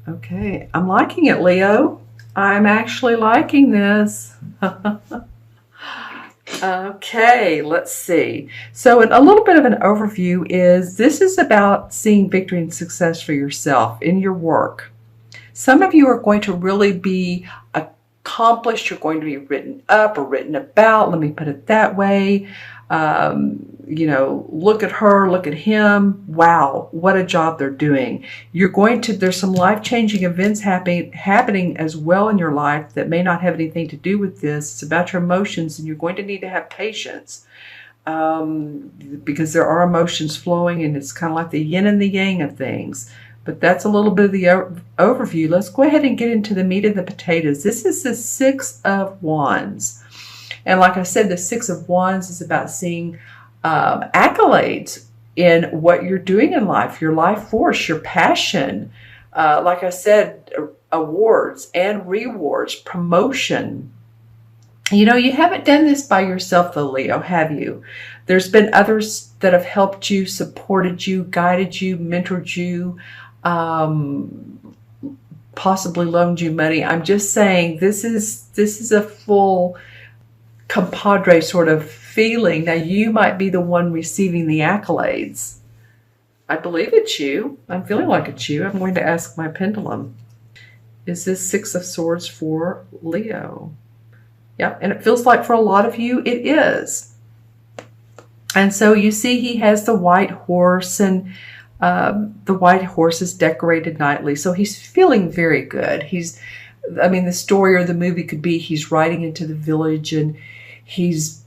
Okay, I'm liking it, Leo. I'm actually liking this. Okay, let's see. So a little bit of an overview is this is about seeing victory and success for yourself in your work. Some of you are going to really be accomplished. You're going to be written up or written about. Let me put it that way. You know, look at her, look at him. Wow, what a job they're doing. There's some life-changing events happening as well in your life that may not have anything to do with this. It's about your emotions, and you're going to need to have patience because there are emotions flowing, and it's kind of like the yin and the yang of things. But that's a little bit of the overview. Let's go ahead and get into the meat of the potatoes. This is the Six of Wands. And like I said, the Six of Wands is about seeing accolades in what you're doing in life, your life force, your passion. Like I said, awards and rewards, promotion. You know, you haven't done this by yourself though, Leo, have you? There's been others that have helped you, supported you, guided you, mentored you, possibly loaned you money. I'm just saying this is a full compadre sort of feeling. Now you might be the one receiving the accolades. I believe it's you. I'm feeling like it's you. I'm going to ask my pendulum. Is this Six of Swords for Leo? Yeah, and it feels like for a lot of you it is. And so you see he has the white horse, and the white horse is decorated nightly. So he's feeling very good. The story or the movie could be he's riding into the village and he's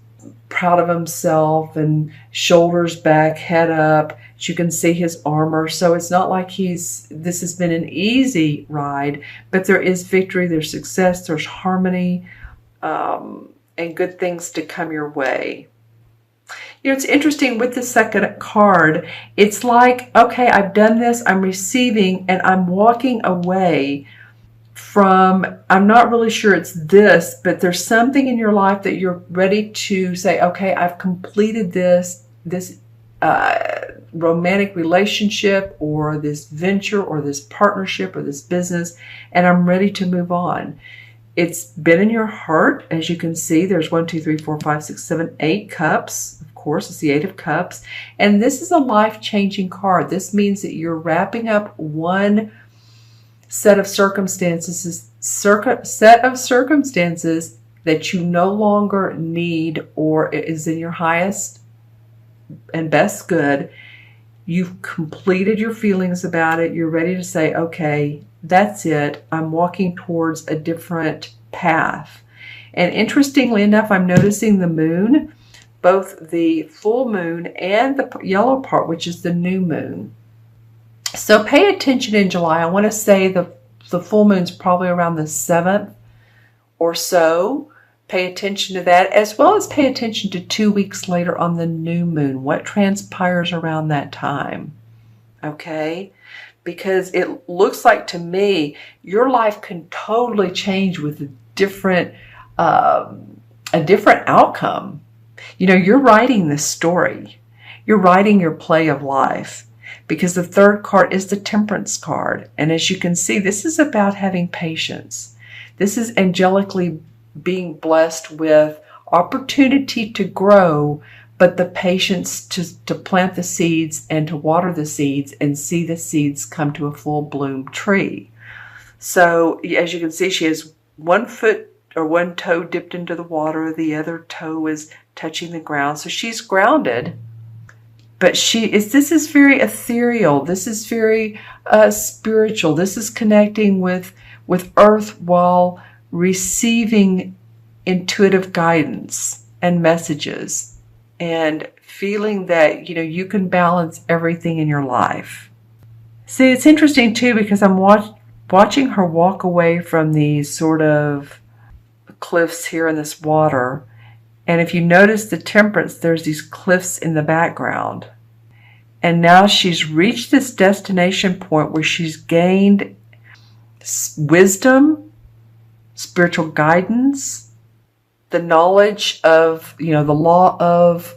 proud of himself and shoulders back, head up. You can see his armor. So it's not like this has been an easy ride, but there is victory, there's success, there's harmony, and good things to come your way. You know, it's interesting with the second card. It's like, okay, I've done this, I'm receiving, and I'm walking away from, I'm not really sure it's this, but there's something in your life that you're ready to say, okay, I've completed this romantic relationship or this venture or this partnership or this business, and I'm ready to move on. It's been in your heart. As you can see, there's 1, 2, 3, 4, 5, 6, 7, 8 cups. Of course, it's the Eight of Cups. And this is a life-changing card. This means that you're wrapping up one set of circumstances that you no longer need or is in your highest and best good. You've completed your feelings about it. You're ready to say, okay, that's it. I'm walking towards a different path. And interestingly enough, I'm noticing the moon, both the full moon and the yellow part, which is the new moon. So pay attention in July. I want to say the full moon's probably around the 7th or so. Pay attention to that, as well as pay attention to 2 weeks later on the new moon. What transpires around that time? Okay? Because it looks like to me your life can totally change with a different outcome. You know, you're writing this story. You're writing your play of life, because the third card is the Temperance card. And as you can see, this is about having patience. This is angelically being blessed with opportunity to grow, but the patience to plant the seeds and to water the seeds and see the seeds come to a full bloom tree. So as you can see, she has one foot or one toe dipped into the water. The other toe is touching the ground. So she's grounded, but this is very ethereal. This is very spiritual. This is connecting with earth while receiving intuitive guidance and messages, and feeling that, you know, you can balance everything in your life. See, it's interesting too, because I'm watching her walk away from these sort of cliffs here in this water. And if you notice the Temperance, there's these cliffs in the background. And now she's reached this destination point where she's gained wisdom, spiritual guidance, the knowledge of, you know, the law of,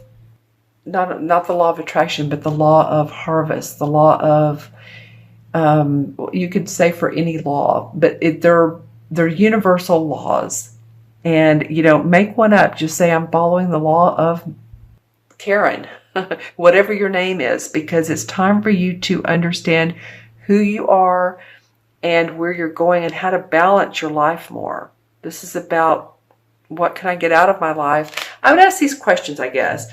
not the law of attraction, but the law of harvest, the law of You could say for any law, but they're universal laws. And, make one up. Just say, I'm following the law of Karen, whatever your name is, because it's time for you to understand who you are and where you're going and how to balance your life more. This is about, what can I get out of my life? I would ask these questions, I guess.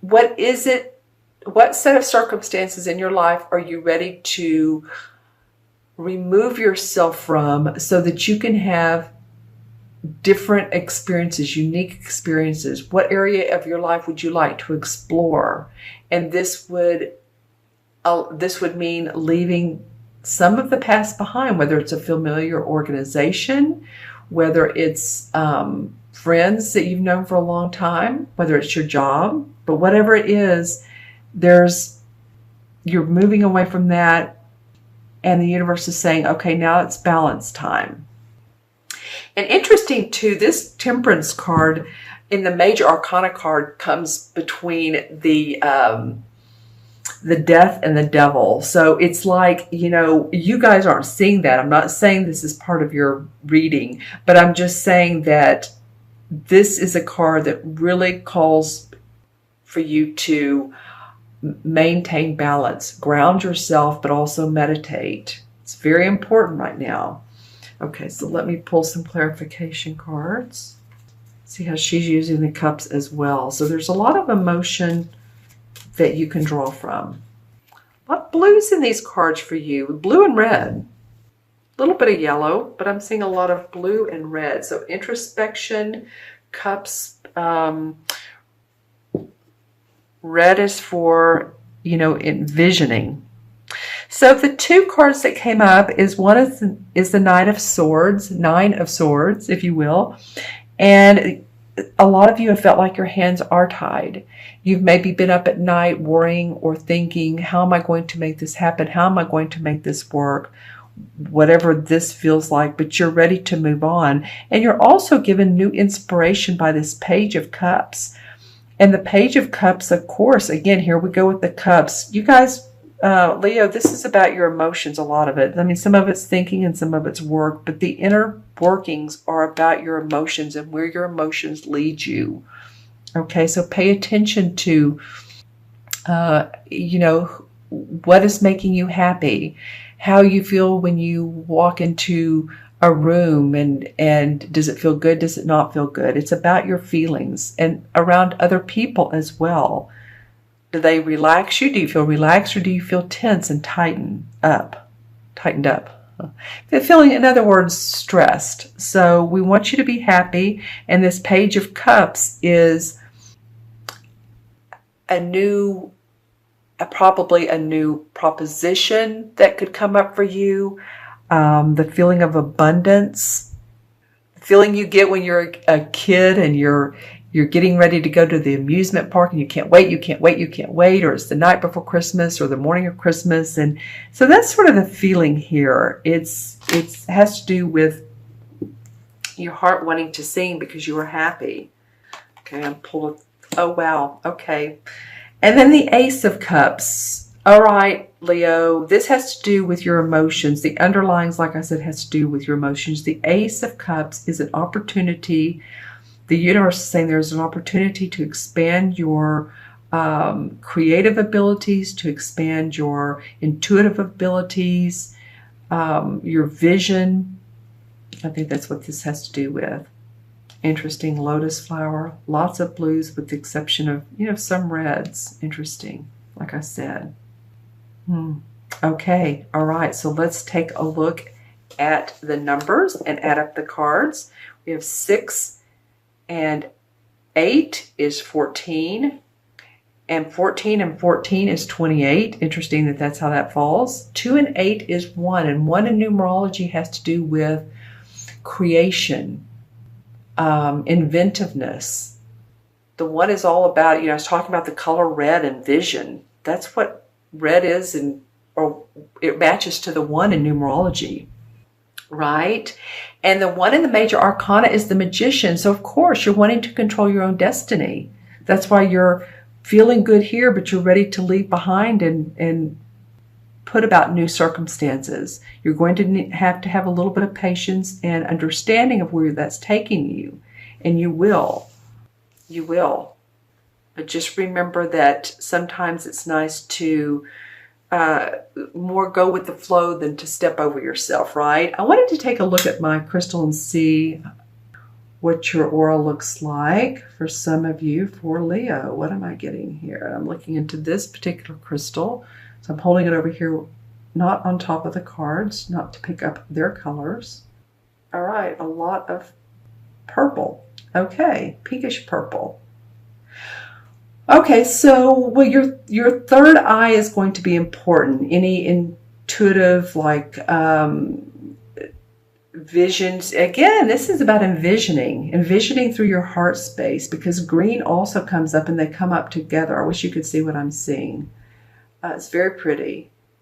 What is it? What set of circumstances in your life are you ready to remove yourself from so that you can have different experiences, unique experiences? What area of your life would you like to explore? And this would mean leaving some of the past behind, whether it's a familiar organization, whether it's friends that you've known for a long time, whether it's your job, but whatever it is, you're moving away from that, and the universe is saying, okay, now it's balance time. And interesting too, this Temperance card in the Major Arcana card comes between the Death and the Devil. So it's like, you guys aren't seeing that. I'm not saying this is part of your reading, but I'm just saying that this is a card that really calls for you to maintain balance, ground yourself, but also meditate. It's very important right now. Okay, so let me pull some clarification cards. See how she's using the cups as well. So there's a lot of emotion that you can draw from. A lot of blues in these cards for you, blue and red. A little bit of yellow, but I'm seeing a lot of blue and red. So introspection, cups, red is for, envisioning. So the two cards that came up is one is the Knight of Swords, Nine of Swords, if you will. And a lot of you have felt like your hands are tied. You've maybe been up at night worrying or thinking, how am I going to make this happen? How am I going to make this work? Whatever this feels like, but you're ready to move on. And you're also given new inspiration by this Page of Cups. And the Page of Cups, of course, again, here we go with the cups. You guys, Leo, this is about your emotions, a lot of it. I mean, some of it's thinking and some of it's work, but the inner workings are about your emotions and where your emotions lead you. Okay, so pay attention to, what is making you happy, how you feel when you walk into a room, and does it feel good? Does it not feel good? It's about your feelings and around other people as well. Do they relax you? Do you feel relaxed, or do you feel tense and tightened up? Feeling, in other words, stressed. So we want you to be happy. And this Page of Cups is probably a new proposition that could come up for you. The feeling of abundance, the feeling you get when you're a kid and you're getting ready to go to the amusement park and you can't wait, or it's the night before Christmas or the morning of Christmas. And so that's sort of the feeling here. It has to do with your heart wanting to sing because you were happy. Okay, I'm pulling. Oh, wow. Okay. And then the Ace of Cups. All right, Leo, this has to do with your emotions. The underlines, like I said, has to do with your emotions. The Ace of Cups is an opportunity. The universe is saying there's an opportunity to expand your creative abilities, to expand your intuitive abilities, your vision. I think that's what this has to do with. Interesting. Lotus flower. Lots of blues with the exception of, some reds. Interesting, like I said. Okay. All right. So let's take a look at the numbers and add up the cards. We have 6 and 8 is 14. And 14 and 14 is 28. Interesting that that's how that falls. 2 and 8 is 1. And 1 in numerology has to do with creation, inventiveness. The 1 is all about, I was talking about the color red and vision. That's what red is, or it matches to the 1 in numerology, right? And the 1 in the Major Arcana is the Magician. So of course you're wanting to control your own destiny. That's why you're feeling good here, but you're ready to leave behind and put about new circumstances. You're going to have a little bit of patience and understanding of where that's taking you. And you will. You will. But just remember that sometimes it's nice to more go with the flow than to step over yourself, right? I wanted to take a look at my crystal and see what your aura looks like for some of you. For Leo, what am I getting here? I'm looking into this particular crystal. So I'm holding it over here, not on top of the cards, not to pick up their colors. All right, a lot of purple. Okay, pinkish purple. Okay, so well, your third eye is going to be important. Any intuitive, like visions. Again, this is about envisioning through your heart space, because green also comes up and they come up together. I wish you could see what I'm seeing. It's very pretty.